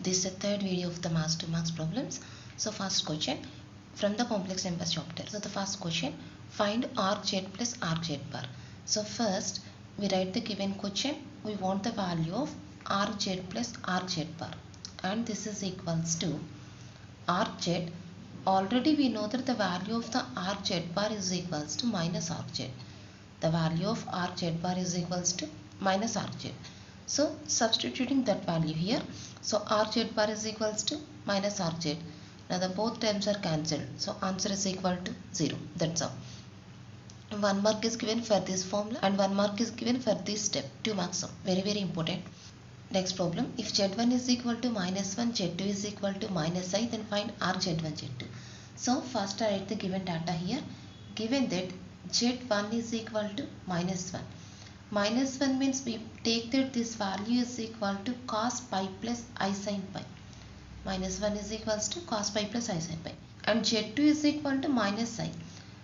This is the third video of the Maths 2 Marks problems. So first question from the complex numbers chapter. So the first question, find RZ plus RZ bar. So first we write the given question. We want the value of RZ plus RZ bar, and this is equals to RZ. Already we know that the value of the RZ bar is equals to minus RZ. The value of RZ bar is equals to minus RZ. So substituting that value here, so RZ bar is equals to minus RZ. Now the both terms are cancelled, so answer is equal to 0. That's all. 1 mark is given for this formula and 1 mark is given for this step. 2 marks. Very important. Next problem, if Z1 is equal to minus 1, Z2 is equal to minus I, then find RZ1, Z2. So first I write the given data here. Given that Z1 is equal to minus 1. Minus 1 means we take that this value is equal to cos pi plus I sin pi. Minus 1 is equals to cos pi plus I sin pi. And Z2 is equal to minus I.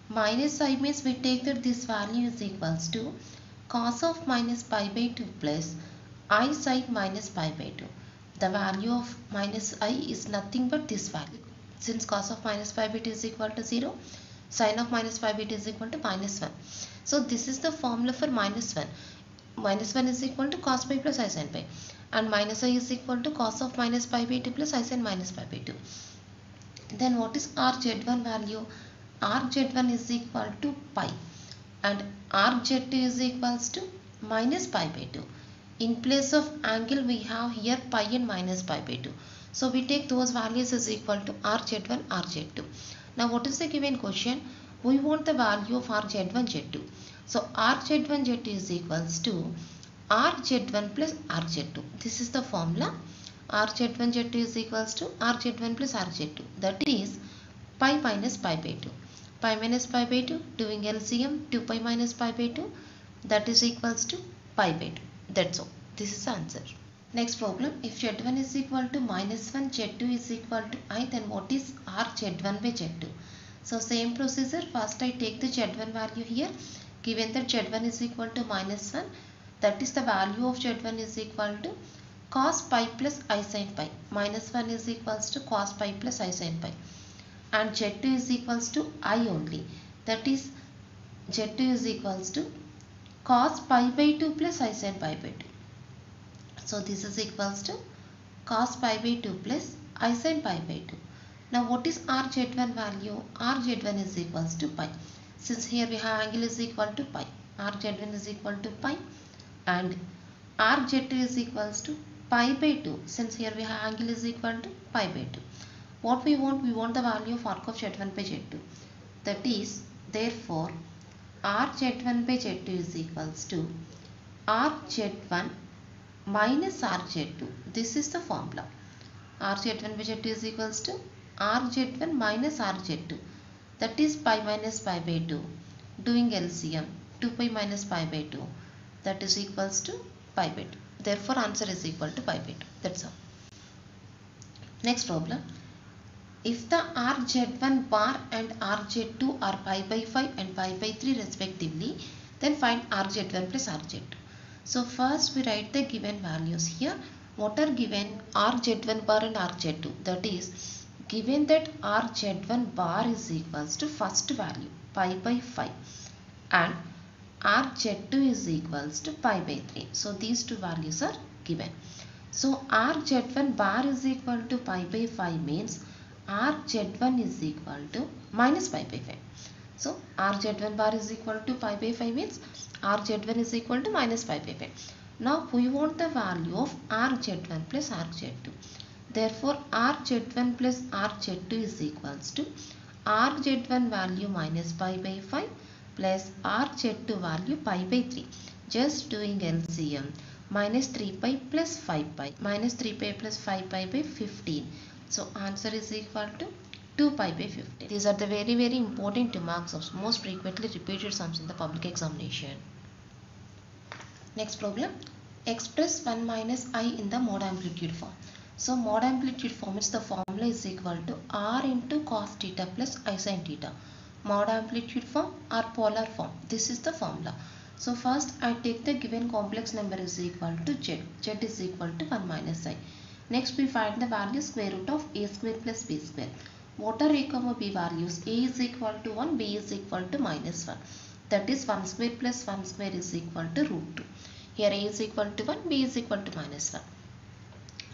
Minus I means we take that this value is equals to cos of minus pi by 2 plus I sin minus pi by 2. The value of minus I is nothing but this value. Since cos of minus pi by 2 is equal to 0, sin of minus pi by 2 is equal to minus 1. So this is the formula for minus 1. Minus 1 is equal to cos pi plus I sin pi. And minus I is equal to cos of minus pi by 2 plus I sin minus pi by 2. Then what is RZ1 value? RZ1 is equal to pi. And RZ2 is equals to minus pi by 2. In place of angle we have here pi and minus pi by 2. So we take those values as equal to RZ1, RZ2. Now what is the given question? We want the value of RZ1, Z2. So RZ1, Z2 is equals to RZ1 plus RZ2. This is the formula. RZ1, Z2 is equals to RZ1 plus RZ2. That is pi minus pi by 2. Pi minus pi by 2, doing LCM, 2 pi minus pi by 2. That is equals to pi by 2. That's all. This is the answer. Next problem, if Z1 is equal to minus 1, Z2 is equal to I, then what is RZ1 by Z2? So same procedure, first I take the Z1 value here. Given that Z1 is equal to minus 1, that is the value of Z1 is equal to cos pi plus I sin pi. Minus 1 is equals to cos pi plus I sin pi. And Z2 is equals to I only. That is Z2 is equals to cos pi by 2 plus I sin pi by 2. So this is equals to cos pi by 2 plus I sin pi by 2. Now what is RZ1 value? RZ1 is equals to pi. Since here we have angle is equal to pi. RZ1 is equal to pi. And RZ2 is equals to pi by 2. Since here we have angle is equal to pi by 2. What we want? We want the value of arc of Z1 by Z2. That is, therefore, RZ1 by Z2 is equals to RZ1 minus RZ2. This is the formula. RZ1 by Z2 is equals to RZ1 minus RZ2. That is pi minus pi by 2. Doing LCM, 2 pi minus pi by 2. That is equals to pi by 2. Therefore, answer is equal to pi by 2. That's all. Next problem. If the RZ1 bar and RZ2 are pi by 5 and pi by 3 respectively, then find RZ1 plus RZ2. So first we write the given values here. What are given? RZ1 bar and RZ2. That is, given that RZ1 bar is equals to first value pi by 5 and RZ2 is equals to pi by 3. So these two values are given. So RZ1 bar is equal to pi by 5 means RZ1 is equal to minus pi by 5. So RZ1 bar is equal to pi by 5 means RZ1 is equal to minus pi by 5. Now we want the value of RZ1 plus RZ2. Therefore RZ1 plus RZ2 is equals to RZ1 value minus pi by 5 plus RZ2 value pi by 3. Just doing LCM, minus 3 pi plus 5 pi. Minus 3 pi plus 5 pi by 15. So answer is equal to 2 pi by 15. These are the very important 2 marks of most frequently repeated sums in the public examination. Next problem. Express 1 minus I in the mode amplitude form. So mode amplitude form is the formula is equal to R into cos theta plus I sin theta. Mode amplitude form or polar form. This is the formula. So first I take the given complex number is equal to Z. Z is equal to 1 minus I. Next we find the value square root of a square plus b square. What are a comma b values? A is equal to 1, b is equal to minus 1. That is 1 square plus 1 square is equal to root 2. Here a is equal to 1, b is equal to minus 1.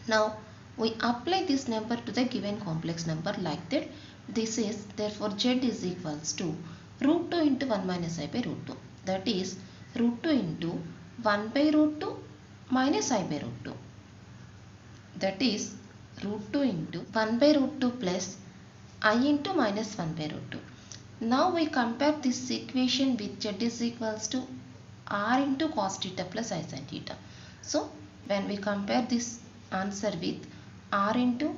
Now we apply this number to the given complex number like that. This is therefore z is equals to root 2 into 1 minus I by root 2. That is root 2 into 1 by root 2 minus I by root 2. That is root 2 into 1 by root 2 plus I into minus 1 by root 2. Now we compare this equation with z is equals to r into cos theta plus I sin theta. So when we compare this answer with r into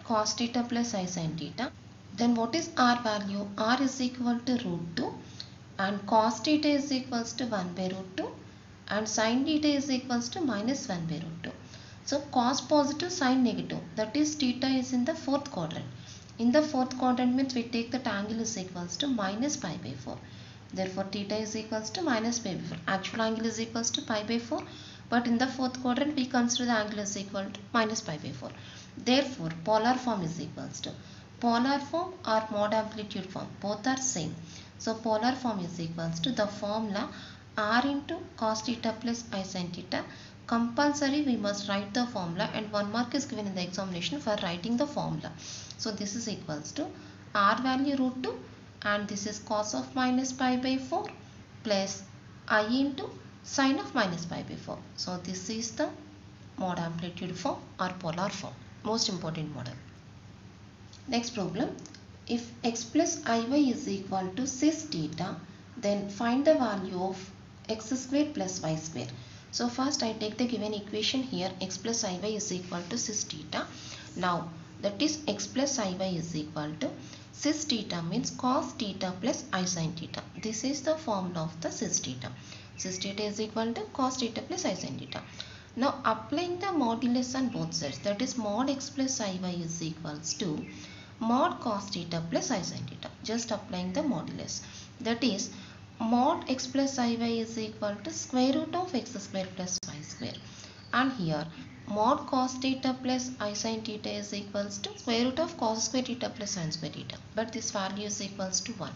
cos theta plus I sin theta, then what is r value? R is equal to root 2 and cos theta is equals to 1 by root 2 and sin theta is equals to minus 1 by root 2. So cos positive, sin negative, that is theta is in the fourth quadrant. In the fourth quadrant means we take that angle is equals to minus pi by 4. Therefore theta is equals to minus pi by 4. Actual angle is equals to pi by 4. But in the fourth quadrant we consider the angle is equal to minus pi by 4. Therefore polar form is equals to polar form or mod amplitude form. Both are same. So polar form is equals to the formula r into cos theta plus I sin theta. Compulsory we must write the formula and 1 mark is given in the examination for writing the formula. So this is equals to r value root 2 and this is cos of minus pi by 4 plus I into sin of minus pi by 4. So this is the mod amplitude form or polar form. Most important model. Next problem. If x plus iy is equal to cis theta, then find the value of x square plus y square. So first I take the given equation here, x plus iy is equal to cis theta. Now that is x plus iy is equal to cis theta means cos theta plus I sin theta. This is the formula of the cis theta. Cis theta is equal to cos theta plus I sin theta. Now applying the modulus on both sides, that is mod x plus iy is equals to mod cos theta plus I sin theta. Just applying the modulus. That is mod x plus iy is equal to square root of x square plus y square. And here mod cos theta plus I sin theta is equals to square root of cos square theta plus sin square theta. But this value is equals to 1.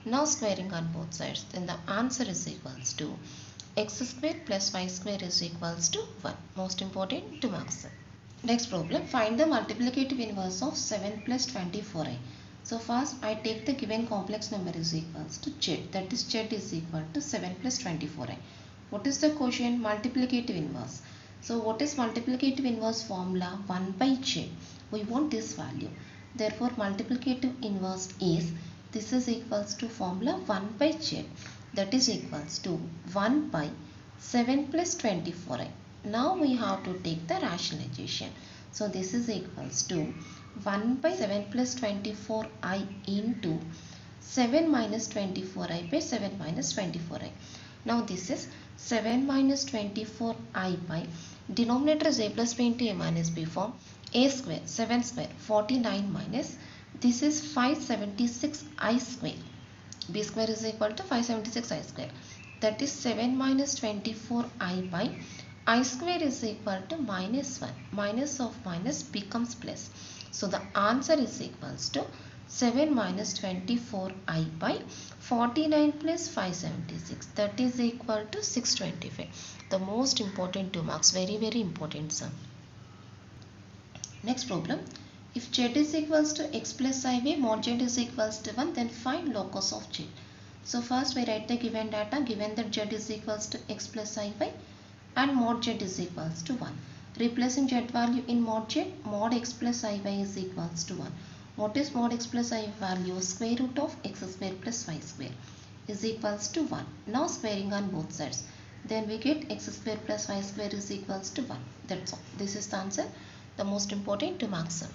Now squaring on both sides, then the answer is equals to x square plus y square is equals to 1. Most important to marks. Next problem, find the multiplicative inverse of 7 plus 24i. So first I take the given complex number is equals to z, that is z is equal to 7 plus 24i. What is the quotient? Multiplicative inverse. So what is multiplicative inverse formula? 1 by z. We want this value. Therefore multiplicative inverse is, this is equals to formula 1 by z, that is equals to 1 by 7 plus 24i. Now we have to take the rationalization. So this is equals to 1 by 7 plus 24i into 7 minus 24i by 7 minus 24i. Now this is 7 minus 24i by denominator is a plus b into a minus b form. A square 7 square 49 minus this is 576i square. B square is equal to 576i square. That is 7 minus 24i by I square is equal to minus 1. Minus of minus becomes plus. So the answer is equals to 7 minus 24i by 49 plus 576. That is equal to 625. The most important 2 marks. Very important sum. Next problem. If z is equals to x plus iy, mod z is equals to 1, then find locus of z. So first we write the given data, given that z is equals to x plus iy and mod z is equals to 1. Replacing z value in mod z, mod x plus iy is equals to 1. What is mod x plus iy value? Square root of x square plus y square is equals to 1. Now squaring on both sides. Then we get x square plus y square is equals to 1. That's all. This is the answer. The most important 2 marks sum.